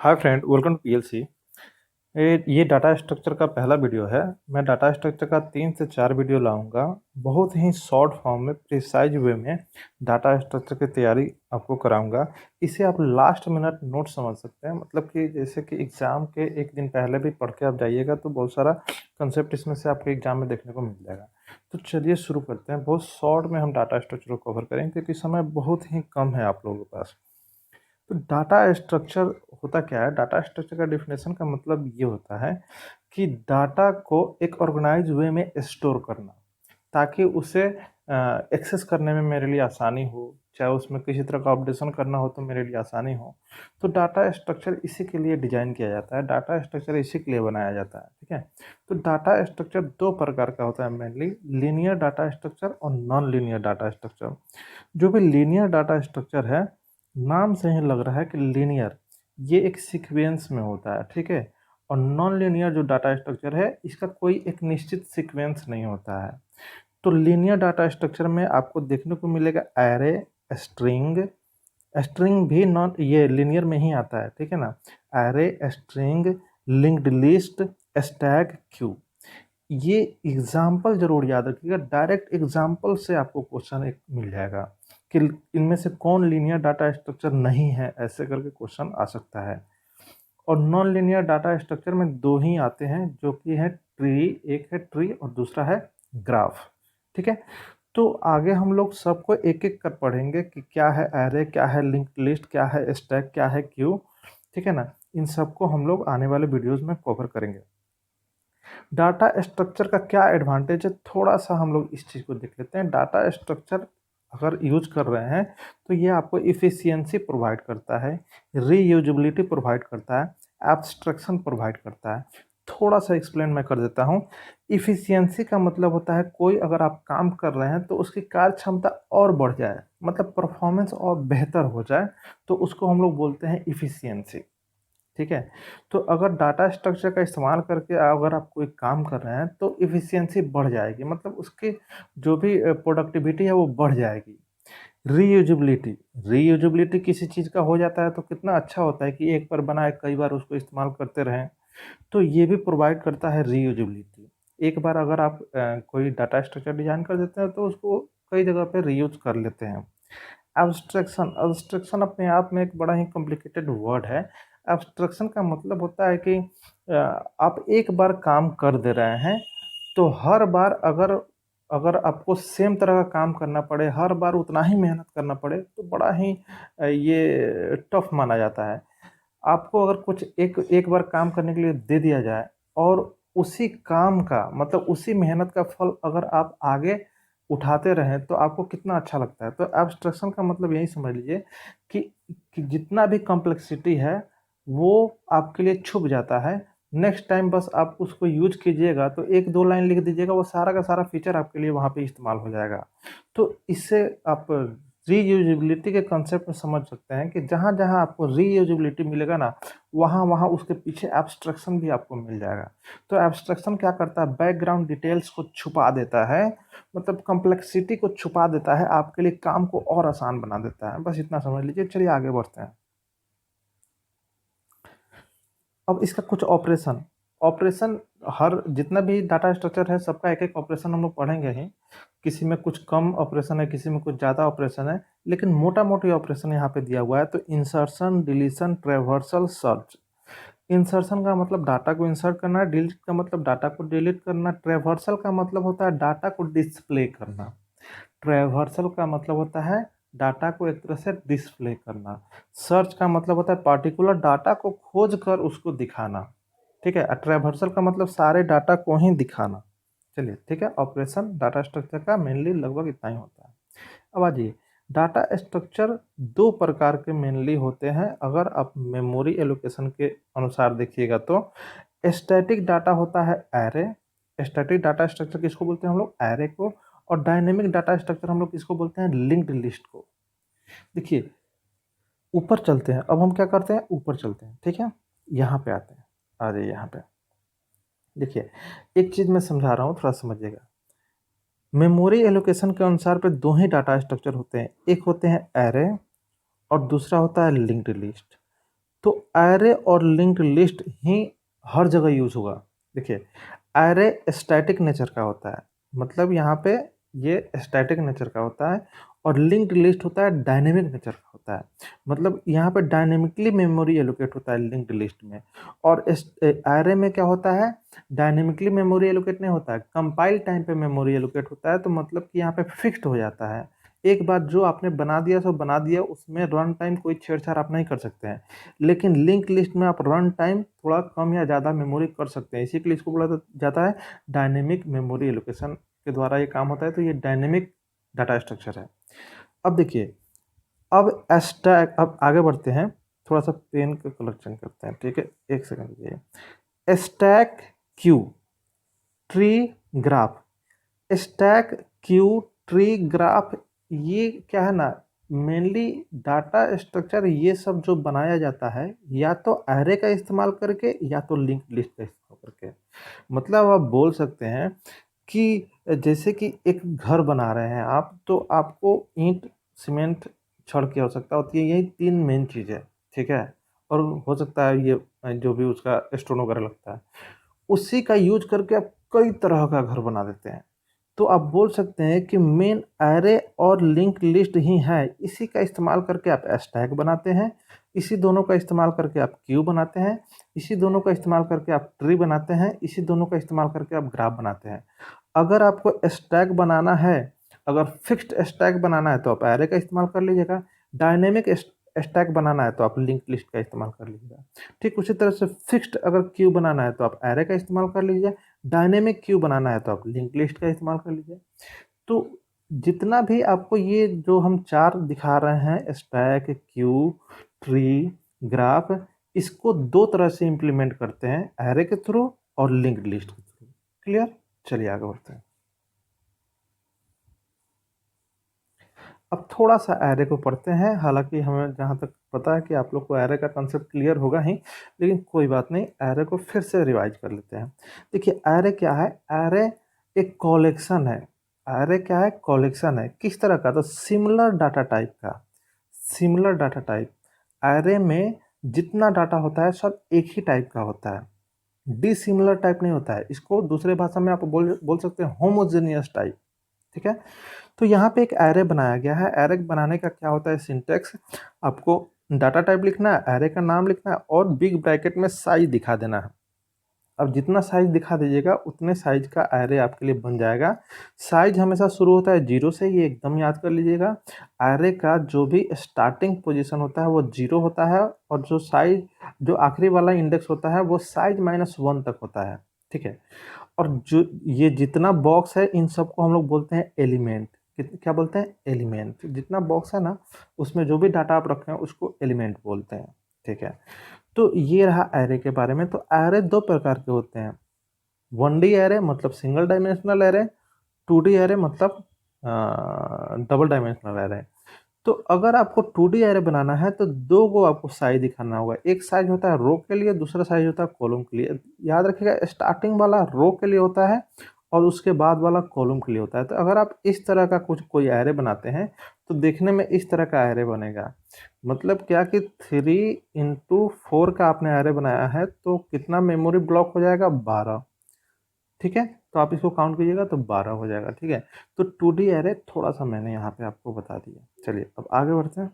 Hi friend, welcome to PLC. ये data structure का पहला वीडियो है। मैं डाटा स्ट्रक्चर का 3 से 4 वीडियो लाऊंगा। बहुत ही शॉर्ट फॉर्म में प्रिसाइज वे में डाटा स्ट्रक्चर की तैयारी आपको कराऊंगा। इसे आप लास्ट मिनट नोट समझ सकते हैं, मतलब कि जैसे कि एग्ज़ाम के एक दिन पहले भी पढ़ के आप जाइएगा तो बहुत सारा कंसेप्ट इसमें से आपके एग्जाम में देखने को मिल जाएगा। तो चलिए शुरू करते हैं। बहुत शॉर्ट में हम डाटा स्ट्रक्चर को कवर करेंगे क्योंकि समय बहुत ही कम है आप लोगों के पास। तो डाटा स्ट्रक्चर होता क्या है? डाटा स्ट्रक्चर का डेफिनेशन का मतलब ये होता है कि डाटा को एक ऑर्गेनाइज वे में स्टोर करना, ताकि उसे एक्सेस करने में मेरे लिए आसानी हो, चाहे उसमें किसी तरह का अपडेशन करना हो तो मेरे लिए आसानी हो। तो डाटा स्ट्रक्चर इसी के लिए डिजाइन किया जाता है, डाटा स्ट्रक्चर इसी के लिए बनाया जाता है। ठीक है। तो डाटा स्ट्रक्चर दो प्रकार का होता है मेनली, लीनियर डाटा स्ट्रक्चर और नॉन लीनियर डाटा स्ट्रक्चर। जो भी लीनियर डाटा स्ट्रक्चर है, नाम से ही लग रहा है कि लीनियर, ये एक सीक्वेंस में होता है। ठीक है। और नॉन लीनियर जो डाटा स्ट्रक्चर है, इसका कोई एक निश्चित सीक्वेंस नहीं होता है। तो लीनियर डाटा स्ट्रक्चर में आपको देखने को मिलेगा एरे, स्ट्रिंग। स्ट्रिंग भी नॉन ये लीनियर में ही आता है। ठीक है ना। Array, string, linked list, stack, Q. ये एग्जाम्पल जरूर याद रखिएगा, डायरेक्ट एग्जाम्पल से आपको क्वेश्चन एक मिल जाएगा कि इनमें से कौन लीनियर डाटा स्ट्रक्चर नहीं है, ऐसे करके क्वेश्चन आ सकता है। और नॉन लीनियर डाटा स्ट्रक्चर में दो ही आते हैं, जो कि है ट्री, एक है ट्री और दूसरा है ग्राफ। ठीक है। तो आगे हम लोग सबको एक एक कर पढ़ेंगे कि क्या है एरे, क्या है लिंक्ड लिस्ट, क्या है स्टैक, क्या है क्यू। ठीक है ना। इन सबको हम लोग आने वाले वीडियोस में कवर करेंगे। डाटा स्ट्रक्चर का क्या एडवांटेज है, थोड़ा सा हम लोग इस चीज़ को देख लेते हैं। डाटा स्ट्रक्चर अगर यूज कर रहे हैं तो ये आपको इफ़िशियंसी प्रोवाइड करता है, रीयूजेबिलिटी प्रोवाइड करता है, एब्स्ट्रैक्शन प्रोवाइड करता है। थोड़ा सा एक्सप्लेन मैं कर देता हूँ। इफ़िशियंसी का मतलब होता है कोई अगर आप काम कर रहे हैं तो उसकी कार्य क्षमता और बढ़ जाए, मतलब परफॉर्मेंस और बेहतर हो जाए, तो उसको हम लोग बोलते हैं इफ़िशियंसी। ठीक है। तो अगर डाटा स्ट्रक्चर का इस्तेमाल करके अगर आप कोई काम कर रहे हैं तो इफ़िशियंसी बढ़ जाएगी, मतलब उसकी जो भी प्रोडक्टिविटी है वो बढ़ जाएगी। रीयूजेबिलिटी, रीयूजेबिलिटी किसी चीज़ का हो जाता है तो कितना अच्छा होता है कि एक बार बनाए कई बार उसको इस्तेमाल करते रहें। तो ये भी प्रोवाइड करता है रीयूजेबिलिटी। एक बार अगर आप कोई डाटा स्ट्रक्चर डिज़ाइन कर देते हैं तो उसको कई जगह पे रीयूज़ कर लेते हैं। एब्स्ट्रैक्शन, एब्स्ट्रैक्शन अपने आप में एक बड़ा ही कॉम्प्लिकेटेड वर्ड है। एब्स्ट्रैक्शन का मतलब होता है कि आप एक बार काम कर दे रहे हैं तो हर बार अगर अगर आपको सेम तरह का काम करना पड़े, हर बार उतना ही मेहनत करना पड़े, तो बड़ा ही ये टफ माना जाता है। आपको अगर कुछ एक एक बार काम करने के लिए दे दिया जाए और उसी काम का मतलब उसी मेहनत का फल अगर आप आगे उठाते रहें तो आपको कितना अच्छा लगता है। तो एब्स्ट्रैक्शन का मतलब यही समझ लीजिए कि जितना भी कॉम्प्लेक्सिटी है वो आपके लिए छुप जाता है। नेक्स्ट टाइम बस आप उसको यूज कीजिएगा तो एक दो लाइन लिख दीजिएगा, वो सारा का सारा फीचर आपके लिए वहाँ पे इस्तेमाल हो जाएगा। तो इससे आप रीयूजेबिलिटी के कंसेप्ट में समझ सकते हैं कि जहाँ जहाँ आपको रीयूजेबिलिटी मिलेगा ना, वहाँ वहाँ उसके पीछे एब्स्ट्रैक्शन भी आपको मिल जाएगा। तो एब्स्ट्रैक्शन क्या करता है? बैकग्राउंड डिटेल्स को छुपा देता है, मतलब कॉम्प्लेक्सिटी को छुपा देता है, आपके लिए काम को और आसान बना देता है। बस इतना समझ लीजिए। चलिए आगे बढ़ते हैं। अब इसका कुछ ऑपरेशन, ऑपरेशन हर जितना भी डाटा स्ट्रक्चर है सबका एक एक ऑपरेशन हम लोग पढ़ेंगे ही। किसी में कुछ कम ऑपरेशन है, किसी में कुछ ज़्यादा ऑपरेशन है, लेकिन मोटा मोटी ऑपरेशन यहाँ पे दिया हुआ है। तो insertion, deletion, traversal, search. Insertion का मतलब डाटा को इंसर्ट करना, डिलीट का मतलब डाटा को डिलीट करना, ट्रेवर्सल का मतलब होता है डाटा को डिस्प्ले करना, ट्रेवर्सल का मतलब होता है डाटा को एक तरह से डिस्प्ले करना, सर्च का मतलब होता है पार्टिकुलर डाटा को खोज कर उसको दिखाना। ठीक है। ट्रेवर्सल का मतलब सारे डाटा को ही दिखाना। चलिए ठीक है। ऑपरेशन डाटा स्ट्रक्चर का मेनली लगभग इतना ही होता है। अब आ जाइए, डाटा स्ट्रक्चर दो प्रकार के मेनली होते हैं। अगर आप मेमोरी एलोकेशन के अनुसार देखिएगा तो स्टैटिक डाटा होता है एरे। स्टैटिक डाटा स्ट्रक्चर किसको बोलते हैं हम लोग? एरे को। और डायनेमिक डाटा स्ट्रक्चर हम लोग किसको बोलते हैं? लिंक्ड लिस्ट को। देखिए, ऊपर चलते हैं। अब हम क्या करते हैं? ऊपर चलते हैं। ठीक है। यहाँ पे आते हैं। आ जाइए यहाँ पे। देखिए, एक चीज़ मैं समझा रहा हूँ, थोड़ा समझिएगा। मेमोरी एलोकेशन के अनुसार पे दो ही डाटा स्ट्रक्चर होते हैं, एक होते हैं एरे और दूसरा होता है लिंक्ड लिस्ट। तो एरे और लिंक्ड लिस्ट ही हर जगह यूज होगा। देखिए, एरे स्टैटिक नेचर का होता है, मतलब यहाँ पे ये स्टैटिक नेचर का होता है, और लिंक्ड लिस्ट होता है डायनेमिक नेचर का होता है, मतलब यहाँ पे डायनेमिकली मेमोरी एलोकेट होता है लिंक्ड लिस्ट में। और एरे में क्या होता है, डायनेमिकली मेमोरी एलोकेट नहीं होता है, कंपाइल टाइम पे मेमोरी एलोकेट होता है। तो मतलब कि यहाँ पे फिक्स्ड हो जाता है, एक बार जो आपने बना दिया सो बना दिया, उसमें रन टाइम कोई छेड़छाड़ आप नहीं कर सकते हैं। लेकिन लिंक लिस्ट में आप रन टाइम थोड़ा कम या ज़्यादा मेमोरी कर सकते हैं, इसी के लिए इसको बोला जाता है डायनेमिक मेमोरी एलोकेशन के द्वारा ये काम होता है। तो ये डायनेमिक डाटा स्ट्रक्चर है। अब देखिए, अब स्टैक, अब आगे बढ़ते हैं, थोड़ा सा पेन का कलर चेंज करते हैं, ठीक है, एक सेकंड रुकिए। Stack queue tree graph, stack queue tree graph, ये क्या है ना, मेनली डाटा स्ट्रक्चर ये सब जो बनाया जाता है या तो एरे का इस्तेमाल करके या तो लिंक लिस्ट का इस्तेमाल करके। मतलब आप बोल सकते हैं कि जैसे कि एक घर बना रहे हैं आप, तो आपको ईंट सीमेंट छड़ की आवश्यकता होती है, यही तीन मेन चीज़ है, ठीक है। और हो सकता है ये जो भी उसका स्टोन वगैरह लगता है, उसी का यूज करके आप कई तरह का घर बना देते हैं। तो आप बोल सकते हैं कि मेन एरे और लिंक लिस्ट ही है, इसी का इस्तेमाल करके आप स्टैक बनाते हैं, इसी दोनों का इस्तेमाल करके आप क्यू बनाते हैं, इसी दोनों का इस्तेमाल करके आप ट्री बनाते हैं, इसी दोनों का इस्तेमाल करके आप ग्राफ बनाते हैं। अगर आपको स्टैक बनाना है, अगर फिक्स्ड स्टैक बनाना है तो आप एरे का इस्तेमाल कर लीजिएगा, डायनेमिक स्टैक बनाना है तो आप लिंक लिस्ट का इस्तेमाल कर लीजिएगा। ठीक उसी तरह से फिक्स्ड अगर क्यू बनाना है तो आप एरे का इस्तेमाल कर लीजिए, डायनेमिक क्यू बनाना है तो आप लिंक लिस्ट का इस्तेमाल कर लीजिए। तो जितना भी आपको ये जो हम चार दिखा रहे हैं, स्टैक, क्यू, ट्री, ग्राफ, इसको दो तरह से इम्प्लीमेंट करते हैं, एरे के थ्रू और लिंक्ड लिस्ट के थ्रू। क्लियर? चलिए आगे बढ़ते हैं। अब थोड़ा सा एरे को पढ़ते हैं, हालांकि हमें जहाँ तक पता है कि आप लोग को एरे का कंसेप्ट क्लियर होगा ही, लेकिन कोई बात नहीं, एरे को फिर से रिवाइज कर लेते हैं। देखिए, एरे क्या है, एरे एक कलेक्शन है। एरे क्या है, कलेक्शन है, किस तरह का, तो सिमिलर डाटा टाइप का। सिमिलर डाटा टाइप, एरे में जितना डाटा होता है सब एक ही टाइप का होता है, डिसिमिलर टाइप नहीं होता है। इसको दूसरे भाषा में आप बोल सकते हैं होमोजेनियस टाइप, ठीक है। तो यहाँ पे एक एरे बनाया गया है। एरे बनाने का क्या होता है, सिंटेक्स, आपको डाटा टाइप लिखना है, एरे का नाम लिखना है और बिग ब्रैकेट में साइज दिखा देना है। अब जितना साइज दिखा दीजिएगा उतने साइज का एरे आपके लिए बन जाएगा। साइज हमेशा शुरू होता है जीरो से, ये एकदम याद कर लीजिएगा। एरे का जो भी स्टार्टिंग पोजीशन होता है वो जीरो होता है, और जो साइज, जो आखिरी वाला इंडेक्स होता है वो साइज -1 तक होता है, ठीक है। और जो ये जितना बॉक्स है, इन सबको हम लोग बोलते हैं एलिमेंट। क्या बोलते हैं, एलिमेंट। जितना बॉक्स है ना, उसमें जो भी डाटा आप रखे हैं उसको एलिमेंट बोलते हैं, ठीक है। तो ये रहा एरे के बारे में। तो एरे दो प्रकार के होते हैं, 1D एरे मतलब single dimensional array, 2D array मतलब डबल डायमेंशनल एरे। तो अगर आपको 2D एरे बनाना है तो दो को आपको साइज दिखाना होगा, एक साइज होता है रो के लिए, दूसरा साइज होता है कॉलम के लिए। याद रखिएगा, स्टार्टिंग वाला रो के लिए होता है और उसके बाद वाला कॉलम के लिए होता है। तो अगर आप इस तरह का कोई एरे बनाते हैं तो देखने में इस तरह का एरे बनेगा। मतलब क्या कि 3 × 4 का आपने एरे बनाया है तो कितना मेमोरी ब्लॉक हो जाएगा, 12, ठीक है। तो आप इसको काउंट कीजिएगा तो 12 हो जाएगा, ठीक है। तो 2D एरे थोड़ा सा मैंने यहाँ पे आपको बता दिया। चलिए अब आगे बढ़ते हैं,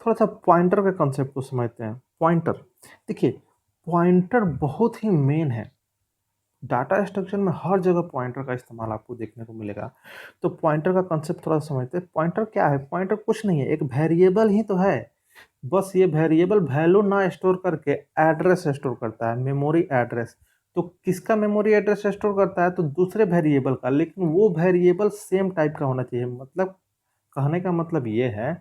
थोड़ा सा पॉइंटर के कंसेप्ट को समझते हैं। पॉइंटर, देखिए, पॉइंटर बहुत ही मेन है डाटा स्ट्रक्चर में, हर जगह पॉइंटर का इस्तेमाल आपको देखने को मिलेगा। तो पॉइंटर का कंसेप्ट थोड़ा समझते हैं। पॉइंटर क्या है, पॉइंटर कुछ नहीं है, एक वेरिएबल ही तो है। बस ये वेरिएबल वैल्यू ना स्टोर करके एड्रेस स्टोर करता है, मेमोरी एड्रेस। तो किसका मेमोरी एड्रेस स्टोर करता है, तो दूसरे वेरिएबल का, लेकिन वो वेरिएबल सेम टाइप का होना चाहिए। मतलब कहने का मतलब ये है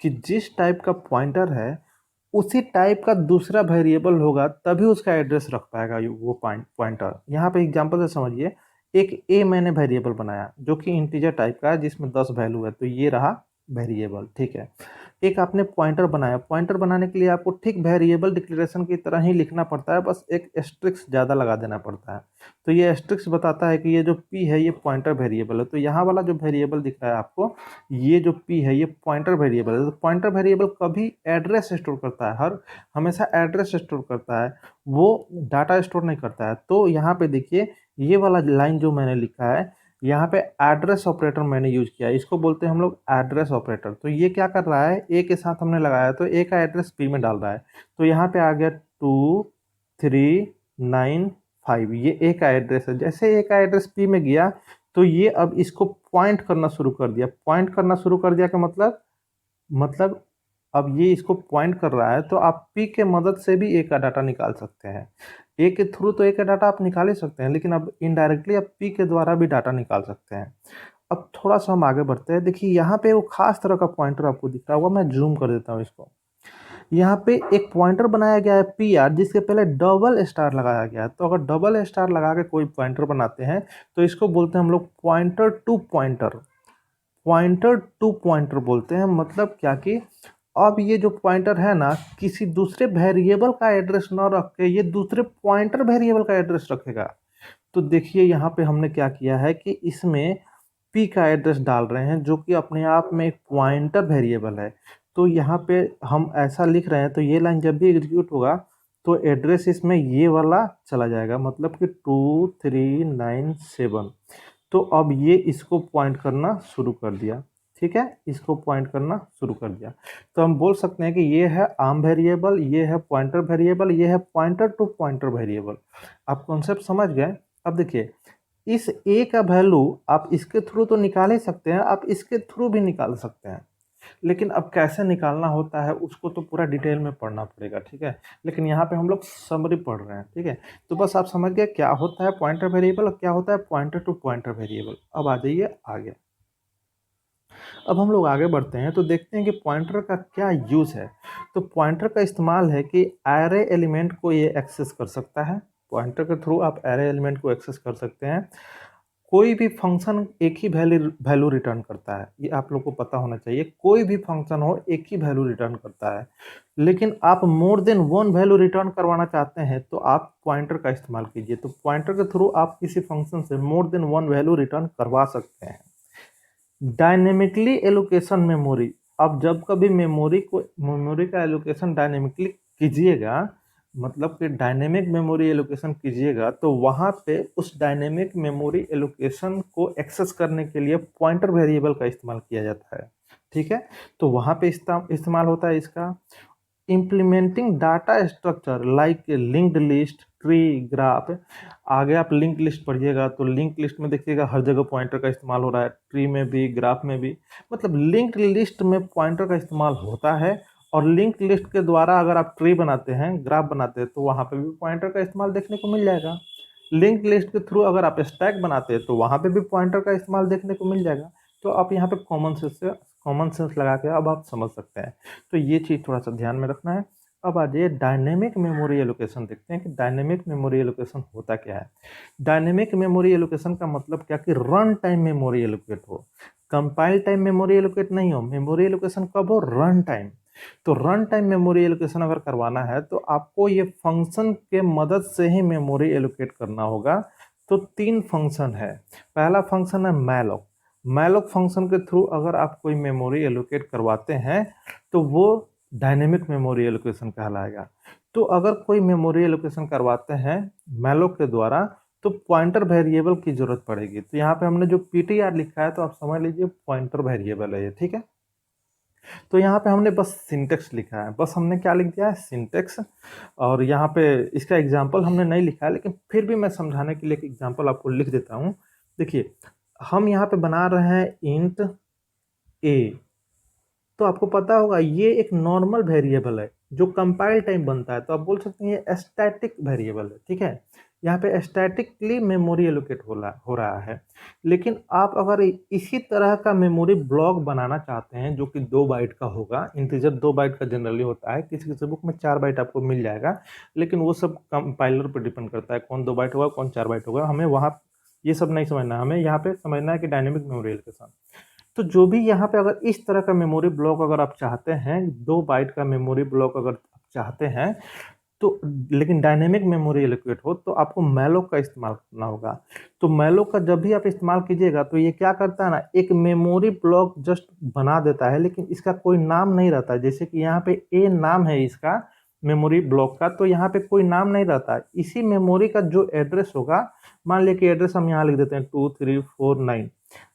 कि जिस टाइप का पॉइंटर है उसी टाइप का दूसरा वेरिएबल होगा, तभी उसका एड्रेस रख पाएगा वो पॉइंटर। यहाँ पे एग्जांपल से समझिए, एक ए मैंने वेरिएबल बनाया जो कि इंटीजर टाइप का है, जिसमें 10 वैल्यू है, तो ये रहा वेरिएबल, ठीक है। एक आपने पॉइंटर बनाया, पॉइंटर बनाने के लिए आपको ठीक वेरिएबल डिक्लेरेशन की तरह ही लिखना पड़ता है, बस एक एस्ट्रिक्स ज़्यादा लगा देना पड़ता है। तो ये एस्ट्रिक्स बताता है कि ये जो p है ये पॉइंटर वेरिएबल है। तो यहाँ वाला जो वेरिएबल दिख रहा है आपको, ये जो p है ये पॉइंटर वेरिएबल है। तो पॉइंटर वेरिएबल कभी एड्रेस स्टोर करता है, हमेशा एड्रेस स्टोर करता है, वो डाटा स्टोर नहीं करता है। तो यहाँ पे देखिए ये वाला लाइन जो मैंने लिखा है, यहाँ पे एड्रेस ऑपरेटर मैंने यूज किया है, इसको बोलते हैं हम लोग एड्रेस ऑपरेटर। तो ये क्या कर रहा है, ए के साथ हमने लगाया तो ए का एड्रेस पी में डाल रहा है। तो यहाँ पे आ गया 2395, ये ए का एड्रेस है। जैसे ए का एड्रेस पी में गया तो ये अब इसको पॉइंट करना शुरू कर दिया। पॉइंट करना शुरू कर दिया का मतलब अब ये इसको पॉइंट कर रहा है। तो आप पी के मदद से भी ए का डाटा निकाल सकते हैं। ए के थ्रू तो ए का डाटा आप निकाल ही सकते हैं, लेकिन अब इनडायरेक्टली आप पी के द्वारा भी डाटा निकाल सकते हैं। अब थोड़ा सा हम आगे बढ़ते हैं। देखिए यहाँ पे वो खास तरह का पॉइंटर आपको दिख रहा होगा, मैं जूम कर देता हूँ इसको। यहाँ पे एक पॉइंटर बनाया गया है पी आर, जिसके पहले डबल स्टार लगाया गया है। तो अगर डबल स्टार लगा के कोई पॉइंटर बनाते हैं तो इसको बोलते हैं हम लोग pointer to pointer. Pointer to pointer बोलते हैं। मतलब क्या कि अब ये जो पॉइंटर है ना, किसी दूसरे वेरिएबल का एड्रेस ना रख के ये दूसरे पॉइंटर वेरिएबल का एड्रेस रखेगा। तो देखिए यहाँ पे हमने क्या किया है कि इसमें p का एड्रेस डाल रहे हैं, जो कि अपने आप में एक पॉइंटर वेरिएबल है। तो यहाँ पे हम ऐसा लिख रहे हैं, तो ये लाइन जब भी एग्जीक्यूट होगा तो एड्रेस इसमें ये वाला चला जाएगा, मतलब कि 2397। तो अब ये इसको पॉइंट करना शुरू कर दिया। ठीक है, इसको पॉइंट करना शुरू कर दिया। तो हम बोल सकते हैं कि ये है आर्म वेरिएबल, ये है पॉइंटर वेरिएबल, ये है पॉइंटर टू पॉइंटर वेरिएबल। आप कॉन्सेप्ट समझ गए। अब देखिए इस ए का वैल्यू आप इसके थ्रू तो निकाल ही सकते हैं, आप इसके थ्रू भी निकाल सकते हैं, लेकिन अब कैसे निकालना होता है उसको तो पूरा डिटेल में पढ़ना पड़ेगा। ठीक है, लेकिन यहाँ पे हम लोग समरी पढ़ रहे हैं। ठीक है, तो बस आप समझ गए क्या होता है पॉइंटर वेरिएबल और क्या होता है पॉइंटर टू पॉइंटर वेरिएबल। अब आ जाइए आगे। अब हम लोग आगे बढ़ते हैं तो देखते हैं कि पॉइंटर का क्या यूज़ है। तो पॉइंटर का इस्तेमाल है कि एरे एलिमेंट को ये एक्सेस कर सकता है। पॉइंटर के थ्रू आप एरे एलिमेंट को एक्सेस कर सकते हैं। कोई भी फंक्शन एक ही वैल्यू रिटर्न करता है, ये आप लोग को पता होना चाहिए। कोई भी फंक्शन हो एक ही वैल्यू रिटर्न करता है, लेकिन आप more than one value return करवाना चाहते हैं तो आप पॉइंटर का इस्तेमाल कीजिए। तो पॉइंटर के थ्रू आप किसी फंक्शन से more than one value return करवा सकते हैं। डायनेमिकली एलोकेशन मेमोरी, अब जब कभी मेमोरी का एलोकेशन डायनेमिकली कीजिएगा, मतलब कि डायनेमिक मेमोरी एलोकेशन कीजिएगा, तो वहाँ पे उस डायनेमिक मेमोरी एलोकेशन को एक्सेस करने के लिए पॉइंटर वेरिएबल का इस्तेमाल किया जाता है। ठीक है, तो वहाँ पे इस्तेमाल होता है इसका। Implementing data structure like linked list, tree, graph. आगे आप लिंक लिस्ट पढ़िएगा तो लिंक लिस्ट में देखिएगा हर जगह पॉइंटर का इस्तेमाल हो रहा है, ट्री में भी, ग्राफ में भी। मतलब लिंक्ड लिस्ट में पॉइंटर का इस्तेमाल होता है, और लिंक लिस्ट के द्वारा अगर आप ट्री बनाते हैं, ग्राफ बनाते हैं, तो वहाँ पे भी पॉइंटर का इस्तेमाल देखने को मिल जाएगा। लिंक लिस्ट के थ्रू अगर आप स्टैक बनाते हैं तो वहाँ पे भी पॉइंटर का इस्तेमाल देखने को मिल जाएगा। तो आप यहाँ पे कॉमन सेंस लगा के अब आप समझ सकते हैं। तो ये चीज़ थोड़ा सा ध्यान में रखना है। अब आ जाइए डायनेमिक मेमोरी एलोकेशन, देखते हैं कि डायनेमिक मेमोरी एलोकेशन होता क्या है। डायनेमिक मेमोरी एलोकेशन का मतलब क्या कि रन टाइम मेमोरी एलोकेट हो, कंपाइल टाइम मेमोरी एलोकेट नहीं हो। मेमोरी एलोकेशन कब हो, रन टाइम। तो रन टाइम मेमोरी एलोकेशन अगर करवाना है तो आपको ये फंक्शन के मदद से ही मेमोरी एलोकेट करना होगा। तो 3 फंक्शन है। पहला फंक्शन है मैलोक। मैलोक फंक्शन के थ्रू अगर आप कोई मेमोरी एलोकेट करवाते हैं तो वो डायनेमिक मेमोरी एलोकेशन कहलाएगा। तो अगर कोई मेमोरी एलोकेशन करवाते हैं मैलोक के द्वारा तो पॉइंटर वेरिएबल की जरूरत पड़ेगी। तो यहाँ पे हमने जो ptr लिखा है तो आप समझ लीजिए पॉइंटर वेरिएबल है ये। ठीक है, तो यहाँ पे हमने बस सिंटेक्स लिखा है, बस हमने क्या लिख दिया है, सिंटेक्स। और यहाँ पे इसका एग्जाम्पल हमने नहीं लिखा है, लेकिन फिर भी मैं समझाने के लिए एक एग्जाम्पल आपको लिख देता हूँ। देखिए हम यहाँ पे बना रहे हैं इंट ए, तो आपको पता होगा ये एक नॉर्मल वेरिएबल है जो कंपाइल टाइम बनता है, तो आप बोल सकते हैं ये स्टैटिक वेरिएबल है। ठीक है, यहाँ पे स्टैटिकली मेमोरी एलोकेट हो रहा है। लेकिन आप अगर इसी तरह का मेमोरी ब्लॉक बनाना चाहते हैं जो कि 2 बाइट का होगा, इंटीजर 2 बाइट का जनरली होता है, किसी किसी बुक में 4 बाइट आपको मिल जाएगा, लेकिन वो सब कंपाइलर पर डिपेंड करता है कौन 2 बाइट होगा कौन 4 बाइट होगा। हमें वहाँ ये सब नहीं समझना, हमें यहाँ पे समझना है कि डायनेमिक मेमोरी एलोकेशन। तो जो भी यहाँ पे अगर इस तरह का मेमोरी ब्लॉक अगर आप चाहते हैं, 2 बाइट का मेमोरी ब्लॉक अगर आप चाहते हैं, तो लेकिन डायनेमिक मेमोरी एलोकेट हो तो आपको मैलोक का इस्तेमाल करना होगा। तो मैलोक का जब भी आप इस्तेमाल कीजिएगा तो ये क्या करता है ना, एक मेमोरी ब्लॉक जस्ट बना देता है, लेकिन इसका कोई नाम नहीं रहता है। जैसे कि यहाँ पे ए नाम है इसका मेमोरी ब्लॉक का, तो यहाँ पे कोई नाम नहीं रहता है। इसी मेमोरी का जो एड्रेस होगा, मान लिया कि एड्रेस हम यहाँ लिख देते हैं 2349,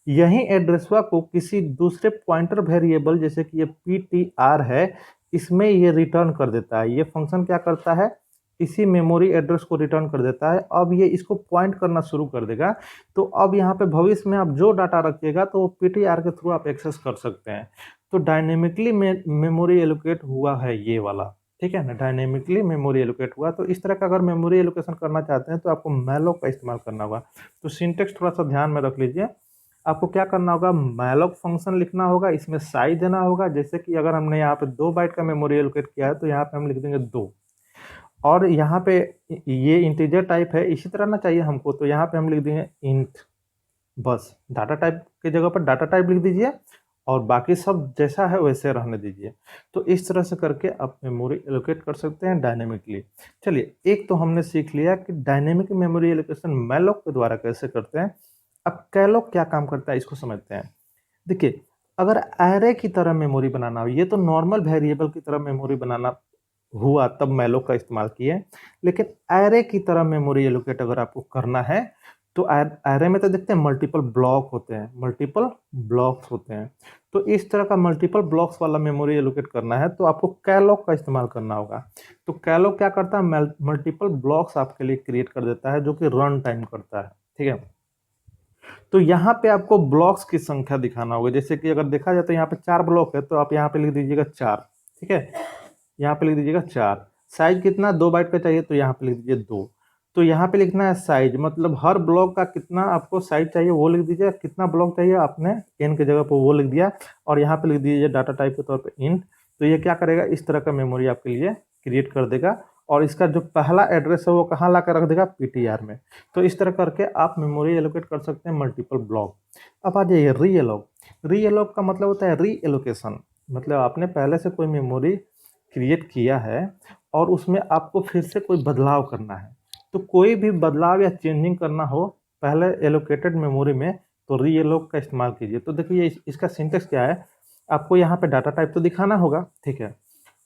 यही एड्रेसवा को किसी दूसरे पॉइंटर वेरिएबल जैसे कि ये PTR है, इसमें ये रिटर्न कर देता है। ये फंक्शन क्या करता है, इसी मेमोरी एड्रेस को रिटर्न कर देता है। अब ये इसको पॉइंट करना शुरू कर देगा। तो अब यहाँ पे भविष्य में आप जो डाटा रखिएगा तो वो PTR के थ्रू आप एक्सेस कर सकते हैं। तो डायनेमिकली मेमोरी एलोकेट हुआ है ये वाला, ठीक है ना, डायनेमिकली मेमोरी एलोकेट हुआ। तो इस तरह का अगर मेमोरी एलोकेशन करना चाहते हैं तो आपको मैलोक का इस्तेमाल करना होगा। तो सिंटेक्स थोड़ा सा ध्यान में रख लीजिए। आपको क्या करना होगा, मैलोक फंक्शन लिखना होगा, इसमें साइज देना होगा। जैसे कि अगर हमने यहाँ पे 2 बाइट का मेमोरी एलोकेट किया है तो यहाँ पे हम लिख देंगे 2, और यहाँ पे ये इंटीजर टाइप है, इसी तरह ना चाहिए हमको, तो यहाँ पे हम लिख देंगे इंट। बस डाटा टाइप की जगह पर डाटा टाइप लिख दीजिए और बाकी सब जैसा है वैसे रहने दीजिए। तो इस तरह से करके आप मेमोरी एलोकेट कर सकते हैं डायनेमिकली। चलिए, एक तो हमने सीख लिया कि डायनेमिक मेमोरी एलोकेशन मैलोक के द्वारा कैसे करते हैं। अब कैलोक क्या काम करता है इसको समझते हैं। देखिए, अगर एरे की तरह मेमोरी बनाना हो, ये तो नॉर्मल वेरिएबल की तरह मेमोरी बनाना हुआ तब मैलोक का इस्तेमाल किए, लेकिन एरे की तरह मेमोरी एलोकेट अगर आपको करना है तो एरे में तो देखते हैं मल्टीपल ब्लॉक होते हैं, मल्टीपल ब्लॉक्स होते हैं। तो इस तरह का मल्टीपल ब्लॉक्स वाला मेमोरी एलोकेट करना है तो आपको कैलोक का इस्तेमाल करना होगा। तो कैलोक क्या करता है, मल्टीपल ब्लॉक्स आपके लिए क्रिएट कर देता है, जो कि रन टाइम करता है, ठीक है। तो यहाँ पे आपको ब्लॉक्स की संख्या दिखाना होगा। जैसे कि अगर देखा जाए तो यहाँ पे 4 ब्लॉक है, तो आप यहाँ पे लिख दीजिएगा 4, ठीक है। यहाँ पे लिख दीजिएगा 4। साइज कितना, 2 बाइट का चाहिए तो यहाँ पे लिख दीजिए 2। तो यहाँ पे लिखना है साइज, मतलब हर ब्लॉक का कितना आपको साइज चाहिए वो लिख दीजिए, कितना ब्लॉक चाहिए आपने n की जगह पर वो लिख दिया, और यहाँ पे लिख दीजिए डाटा टाइप के तौर पे इंट। तो ये क्या करेगा, इस तरह का मेमोरी आपके लिए क्रिएट कर देगा, और इसका जो पहला एड्रेस है वो कहाँ ला कर रख देगा, PTR में। तो इस तरह करके आप मेमोरी एलोकेट कर सकते हैं मल्टीपल ब्लॉक। अब आ जाइए री एलोक। री एलोक का मतलब होता है री एलोकेशन, मतलब आपने पहले से कोई मेमोरी क्रिएट किया है और उसमें आपको फिर से कोई बदलाव करना है। तो कोई भी बदलाव या चेंजिंग करना हो पहले एलोकेटेड मेमोरी में, तो री एलोक का इस्तेमाल कीजिए। तो देखिए इसका सिंटेक्स क्या है, आपको यहाँ पे डाटा टाइप तो दिखाना होगा, ठीक है,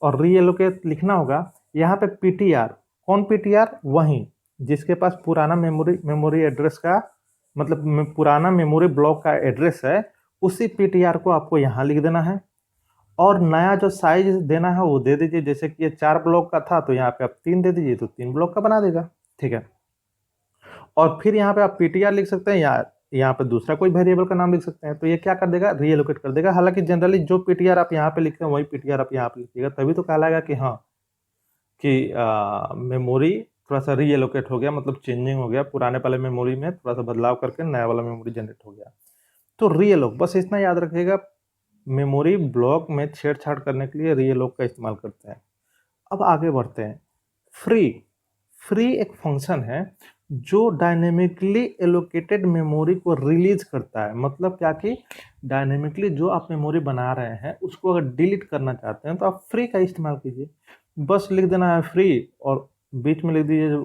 और री एलोकेट लिखना होगा। यहाँ पे PTR, कौन PTR, वहीं जिसके पास पुराना मेमोरी एड्रेस का मतलब पुराना मेमोरी ब्लॉक का एड्रेस है, उसी PTR को आपको यहाँ लिख देना है, और नया जो साइज देना है वो दे दीजिए। जैसे कि ये 4 ब्लॉक का था तो यहाँ पे आप 3 दे दीजिए, तो 3 ब्लॉक का बना देगा, ठीक है। और फिर यहाँ पे आप PTR लिख सकते हैं, या यहाँ पे दूसरा कोई वेरिएबल का नाम लिख सकते हैं। तो ये क्या कर देगा, रीएलोकेट कर देगा। हालांकि जनरली जो PTR आप यहाँ पे लिखते हैं वही PTR आप यहाँ पे लिखिएगा, तभी तो कहलाएगा कि हाँ कि मेमोरी थोड़ा सा रीएलोकेट हो गया, मतलब चेंजिंग हो गया, पुराने वाले मेमोरी में थोड़ा सा बदलाव करके नया वाला मेमोरी जनरेट हो गया। तो रीएलोक, बस इतना याद रखिएगा, मेमोरी ब्लॉक में छेड़छाड़ करने के लिए रीएलोक का इस्तेमाल करते हैं। अब आगे बढ़ते हैं। फ्री फ्री एक फंक्शन है जो डायनेमिकली एलोकेटेड मेमोरी को रिलीज करता है। मतलब क्या कि डायनेमिकली जो आप मेमोरी बना रहे हैं उसको अगर डिलीट करना चाहते हैं तो आप फ्री का इस्तेमाल कीजिए। बस लिख देना है फ्री और बीच में लिख दीजिए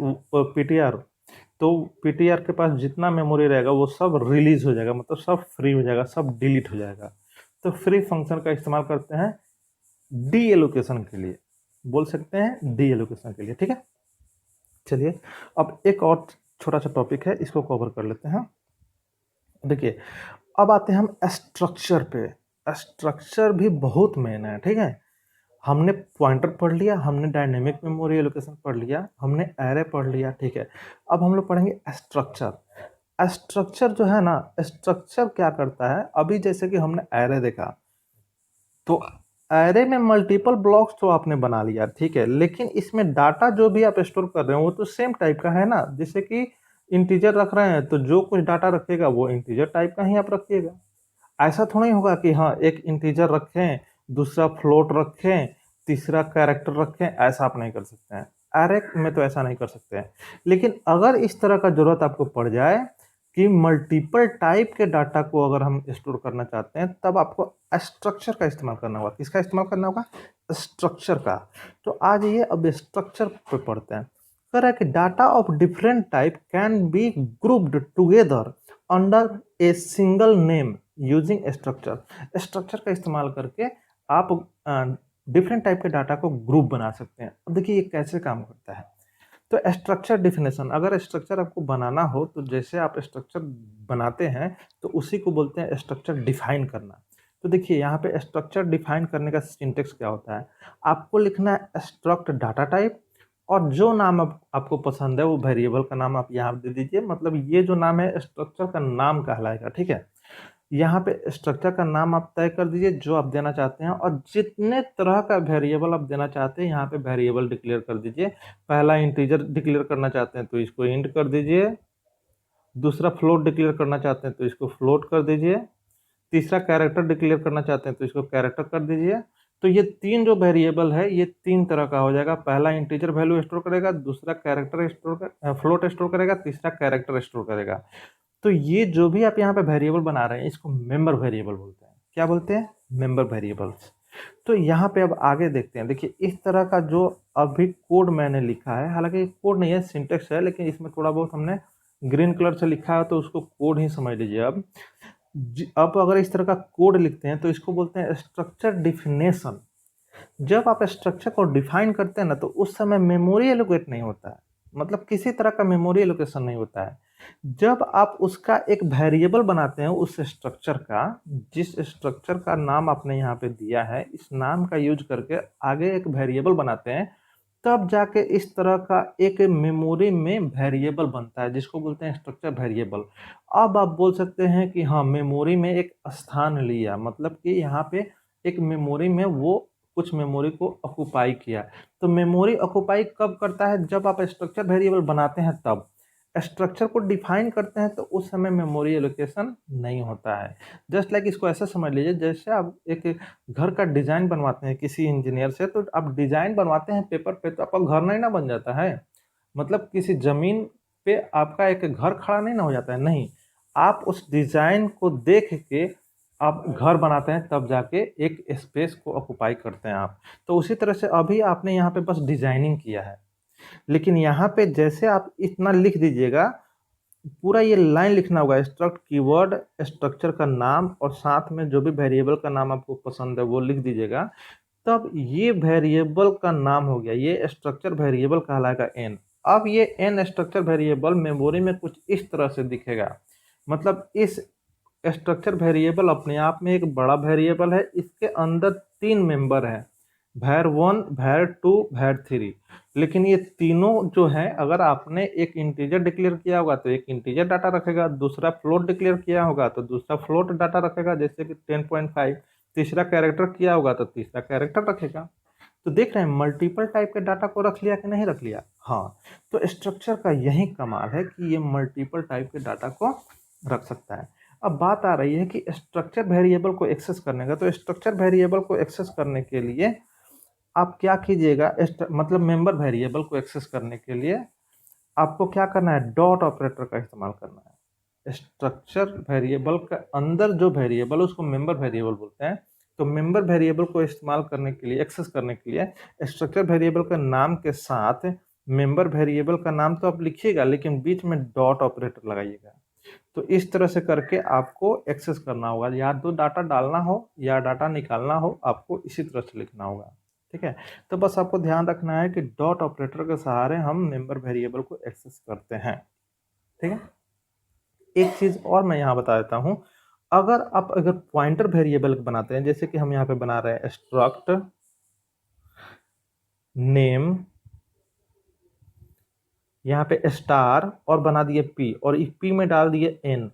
PTR। तो PTR के पास जितना मेमोरी रहेगा वो सब रिलीज हो जाएगा, मतलब सब फ्री हो जाएगा, सब डिलीट हो जाएगा। तो फ्री फंक्शन का इस्तेमाल करते हैं डी एलोकेशन के लिए, बोल सकते हैं डी एलोकेशन के लिए, ठीक है। चलिए, अब एक और छोटा सा टॉपिक है, इसको कवर कर लेते हैं। देखिए, अब आते हैं हम स्ट्रक्चर पे। स्ट्रक्चर भी बहुत मेन है, ठीक है। हमने पॉइंटर पढ़ लिया, हमने डायनेमिक मेमोरी एलोकेशन पढ़ लिया, हमने एरे पढ़ लिया, ठीक है। अब हम लोग पढ़ेंगे स्ट्रक्चर। स्ट्रक्चर जो है ना, स्ट्रक्चर क्या करता है, अभी जैसे कि हमने एरे देखा, तो एरे में मल्टीपल ब्लॉक्स तो आपने बना लिया, ठीक है, लेकिन इसमें डाटा जो भी आप स्टोर कर रहे हो वो तो सेम टाइप का है ना। जैसे कि इंटीजर रख रहे हैं तो जो कुछ डाटा रखेगा वो इंटीजर टाइप का ही आप रखिएगा। ऐसा थोड़ा ही होगा कि हाँ एक इंटीजर रखें, दूसरा फ्लोट रखें, तीसरा कैरेक्टर रखें, ऐसा आप नहीं कर सकते हैं। एरे में तो ऐसा नहीं कर सकते हैं। लेकिन अगर इस तरह का जरूरत आपको पड़ जाए कि मल्टीपल टाइप के डाटा को अगर हम स्टोर करना चाहते हैं तब आपको स्ट्रक्चर का इस्तेमाल करना होगा। किसका इस्तेमाल करना होगा? स्ट्रक्चर का। तो आज ये अब स्ट्रक्चर पे पढ़ते हैं। कह रहा है कि data of different type can be grouped together under a single name using structure. Structure का इस्तेमाल करके आप डिफरेंट टाइप के डाटा को ग्रुप बना सकते हैं। अब देखिए ये कैसे काम करता है। तो स्ट्रक्चर डिफिनेशन, अगर स्ट्रक्चर आपको बनाना हो तो जैसे आप स्ट्रक्चर बनाते हैं तो उसी को बोलते हैं स्ट्रक्चर डिफाइन करना। तो देखिए यहाँ पे स्ट्रक्चर डिफाइन करने का सिंटेक्स क्या होता है, आपको लिखना है स्ट्रक्ट डाटा टाइप और जो नाम आपको पसंद है वो वेरिएबल का नाम आप यहाँ दे दीजिए। मतलब ये जो नाम है स्ट्रक्चर का नाम कहलाएगा, ठीक है। यहाँ पे स्ट्रक्चर का नाम आप तय कर दीजिए जो आप देना चाहते हैं और जितने तरह का वेरिएबल आप देना चाहते हैं यहाँ पे वेरिएबल डिक्लेयर कर दीजिए। पहला इंटीजर डिक्लेयर करना चाहते हैं तो इसको इंट कर दीजिए, दूसरा फ्लोट डिक्लेयर करना चाहते हैं तो इसको फ्लोट कर दीजिए, तीसरा कैरेक्टर डिक्लेयर करना चाहते हैं तो इसको कैरेक्टर कर दीजिए। तो ये तीन जो वेरिएबल है ये तीन तरह का हो जाएगा। पहला इंटीजर वैल्यू स्टोर करेगा, दूसरा कैरेक्टर फ्लोट स्टोर करेगा, तीसरा कैरेक्टर स्टोर करेगा। तो ये जो भी आप यहाँ पे वेरिएबल बना रहे हैं इसको मेंबर वेरिएबल बोलते हैं। क्या बोलते हैं? Member variables. तो यहाँ पे अब आगे देखते हैं। देखिए इस तरह का जो अभी कोड मैंने लिखा है, हालांकि कोड नहीं है सिंटेक्स है, लेकिन इसमें थोड़ा बहुत हमने ग्रीन कलर से लिखा है तो उसको कोड ही समझ लीजिए। अब अगर इस तरह का कोड लिखते हैं तो इसको बोलते हैं स्ट्रक्चर डिफिनेशन। जब आप स्ट्रक्चर को डिफाइन करते हैं ना तो उस समय मेमोरी एलोकेट नहीं होता है, मतलब किसी तरह का मेमोरी एलोकेशन नहीं होता है। जब आप उसका एक वेरिएबल बनाते हैं उस स्ट्रक्चर का, जिस स्ट्रक्चर का नाम आपने यहाँ पे दिया है, इस नाम का यूज करके आगे एक वेरिएबल बनाते हैं, तब जाके इस तरह का एक मेमोरी में वेरिएबल बनता है जिसको बोलते हैं स्ट्रक्चर वेरिएबल। अब आप बोल सकते हैं कि हाँ मेमोरी में एक स्थान लिया, मतलब कि यहाँ पे एक मेमोरी में वो कुछ मेमोरी को ऑक्युपाई किया। तो मेमोरी ऑक्युपाई कब करता है? जब आप स्ट्रक्चर वेरिएबल बनाते हैं तब। स्ट्रक्चर को डिफाइन करते हैं तो उस समय मेमोरी एलोकेशन नहीं होता है। जस्ट लाइक इसको ऐसा समझ लीजिए, जैसे आप एक घर का डिजाइन बनवाते हैं किसी इंजीनियर से, तो आप डिजाइन बनवाते हैं पेपर पे तो आपका घर नहीं ना बन जाता है। मतलब किसी जमीन पे आपका एक घर खड़ा नहीं ना हो जाता है, नहीं। आप उस डिजाइन को देख के आप घर बनाते हैं तब जाके एक स्पेस को ऑक्युपाई करते हैं आप। तो उसी तरह से अभी आपने यहाँ पे बस डिजाइनिंग किया है, लेकिन यहाँ पे जैसे आप इतना लिख दीजिएगा, पूरा ये लाइन लिखना होगा, स्ट्रक्ट कीवर्ड स्ट्रक्चर का नाम और साथ में जो भी वेरिएबल का नाम आपको पसंद है वो लिख दीजिएगा। तब ये वेरिएबल का नाम हो गया, ये स्ट्रक्चर वेरिएबल कहलाएगा एन। अब ये एन स्ट्रक्चर वेरिएबल मेमोरी में कुछ इस तरह से दिखेगा। मतलब इस स्ट्रक्चर वेरिएबल अपने आप में एक बड़ा वेरिएबल है, इसके अंदर तीन मेंबर है, var1, var2, var3। लेकिन ये तीनों जो है, अगर आपने एक इंटीजर डिक्लेयर किया होगा तो एक इंटीजर डाटा रखेगा, दूसरा फ्लोट डिक्लेयर किया होगा तो दूसरा फ्लोट डाटा रखेगा जैसे कि 10.5, तीसरा कैरेक्टर किया होगा तो तीसरा कैरेक्टर रखेगा। तो देख रहे हैं मल्टीपल टाइप के डाटा को रख लिया कि नहीं रख लिया? हाँ। तो स्ट्रक्चर का यही कमाल है कि ये मल्टीपल टाइप के डाटा को रख सकता है। अब बात आ रही है कि स्ट्रक्चर वेरिएबल को एक्सेस करने का। तो स्ट्रक्चर वेरिएबल को एक्सेस करने के लिए आप क्या कीजिएगा, मतलब मेंबर वेरिएबल को एक्सेस करने के लिए आपको क्या करना है, डॉट ऑपरेटर का इस्तेमाल करना है। स्ट्रक्चर वेरिएबल का अंदर जो वेरिएबल उसको मेंबर वेरिएबल बोलते हैं। तो मेंबर वेरिएबल को इस्तेमाल करने के लिए, एक्सेस करने के लिए, स्ट्रक्चर वेरिएबल का नाम के साथ मेंबर वेरिएबल का नाम तो आप लिखिएगा लेकिन बीच में डॉट ऑपरेटर लगाइएगा। तो इस तरह से करके आपको एक्सेस करना होगा, या तो डाटा डालना हो या डाटा निकालना हो, आपको इसी तरह से लिखना होगा। ठीक है। तो बस आपको ध्यान रखना है कि डॉट ऑपरेटर के सहारे हम मेंबर वेरिएबल को एक्सेस करते हैं। ठीक है। एक चीज और मैं यहाँ बता देता हूँ, अगर पॉइंटर वेरिएबल बनाते हैं, जैसे कि हम यहाँ पे बना रहे हैं स्ट्रक्ट नेम, यहाँ पे स्टार और बना दिए पी और इस पी में डाल दिए एन।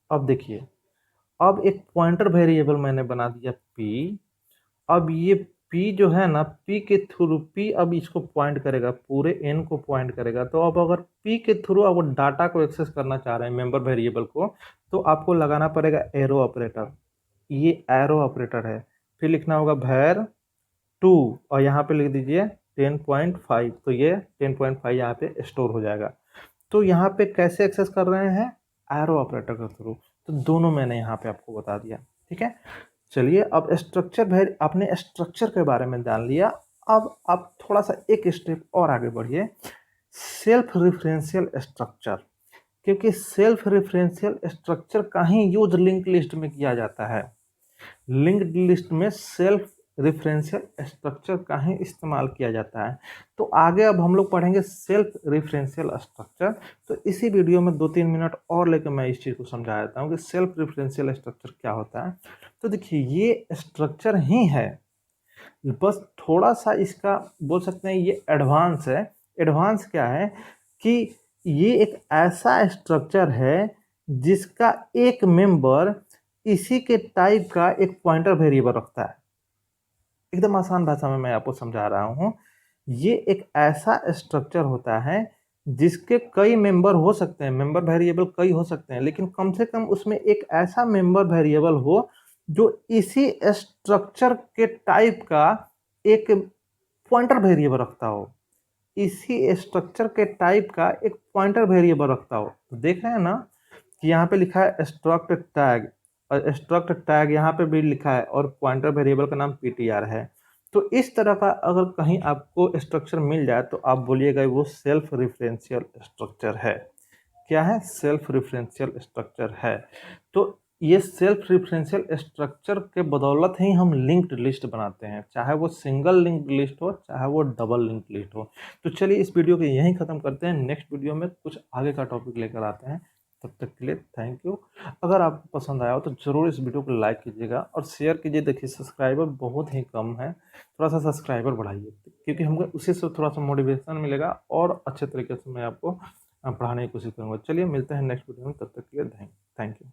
अब देखिए, अब एक पॉइंटर वेरिएबल मैंने बना दिया पी। अब ये पी जो है ना, पी के थ्रू पी अब इसको पॉइंट करेगा, पूरे एन को पॉइंट करेगा। तो अब अगर पी के थ्रू अब डाटा को एक्सेस करना चाह रहे हैं मेंबर वेरिएबल को, तो आपको लगाना पड़ेगा एरो ऑपरेटर। ये एरो ऑपरेटर है। फिर लिखना होगा var2 और यहाँ पे लिख दीजिए 10.5। तो ये 10.5 यहाँ पे स्टोर हो जाएगा। तो यहाँ पे कैसे एक्सेस कर रहे हैं, एरो ऑपरेटर के थ्रू, तो दोनों मैंने यहाँ पे आपको बता दिया। ठीक है, चलिए अब स्ट्रक्चर आपने स्ट्रक्चर के बारे में जान लिया। अब आप थोड़ा सा एक स्टेप और आगे बढ़िए, सेल्फ रेफरेंशियल स्ट्रक्चर, क्योंकि सेल्फ रेफरेंशियल स्ट्रक्चर का ही यूज लिंक लिस्ट में किया जाता है। लिंक्ड लिस्ट में सेल्फ रेफरेंशियल स्ट्रक्चर का ही इस्तेमाल किया जाता है। तो आगे अब हम लोग पढ़ेंगे सेल्फ रेफरेंशियल स्ट्रक्चर। तो इसी वीडियो में 2-3 मिनट और लेकर मैं इस चीज़ को समझा देता हूँ कि सेल्फ रेफरेंशियल स्ट्रक्चर क्या होता है। तो देखिए, ये स्ट्रक्चर ही है, बस थोड़ा सा इसका बोल सकते हैं ये एडवांस है। एडवांस क्या है कि ये एक ऐसा स्ट्रक्चर है जिसका एक मेंबर इसी के टाइप का एक पॉइंटर वेरिएबल रखता है। एकदम आसान भाषा में मैं आपको समझा रहा हूँ। ये एक ऐसा स्ट्रक्चर होता है जिसके कई मेंबर हो सकते हैं, मेंबर वेरिएबल कई हो सकते हैं, लेकिन कम से कम उसमें एक ऐसा मेंबर वेरिएबल हो जो इसी स्ट्रक्चर के टाइप का एक पॉइंटर वेरिएबल रखता हो, इसी स्ट्रक्चर के टाइप का एक पॉइंटर वेरिएबल रखता हो। तो देख रहे हैं ना कि यहाँ पे लिखा है स्ट्रक्ट टैग, और स्ट्रक्ट टैग यहाँ पे भी लिखा है, और पॉइंटर वेरिएबल का नाम ptr है। तो इस तरह का अगर कहीं आपको स्ट्रक्चर मिल जाए तो आप बोलिएगा वो सेल्फ रेफरेंशियल स्ट्रक्चर है। क्या है? सेल्फ रेफरेंशियल स्ट्रक्चर है। तो ये सेल्फ रेफरेंशियल स्ट्रक्चर के बदौलत ही हम लिंक्ड लिस्ट बनाते हैं, चाहे वो सिंगल लिंक्ड लिस्ट हो चाहे वो डबल लिंक्ड लिस्ट हो। तो चलिए इस वीडियो को यहीं ख़त्म करते हैं, नेक्स्ट वीडियो में कुछ आगे का टॉपिक लेकर आते हैं। तब तक के लिए थैंक यू। अगर आपको पसंद आया हो तो ज़रूर इस वीडियो को लाइक कीजिएगा और शेयर कीजिए। देखिए सब्सक्राइबर बहुत ही कम है, थोड़ा सा सब्सक्राइबर बढ़ाइए, क्योंकि हमको उसी से थोड़ा सा मोटिवेशन मिलेगा और अच्छे तरीके से मैं आपको पढ़ाने की कोशिश करूँगा। चलिए मिलते हैं नेक्स्ट वीडियो में, तब तक के लिए थैंक यू।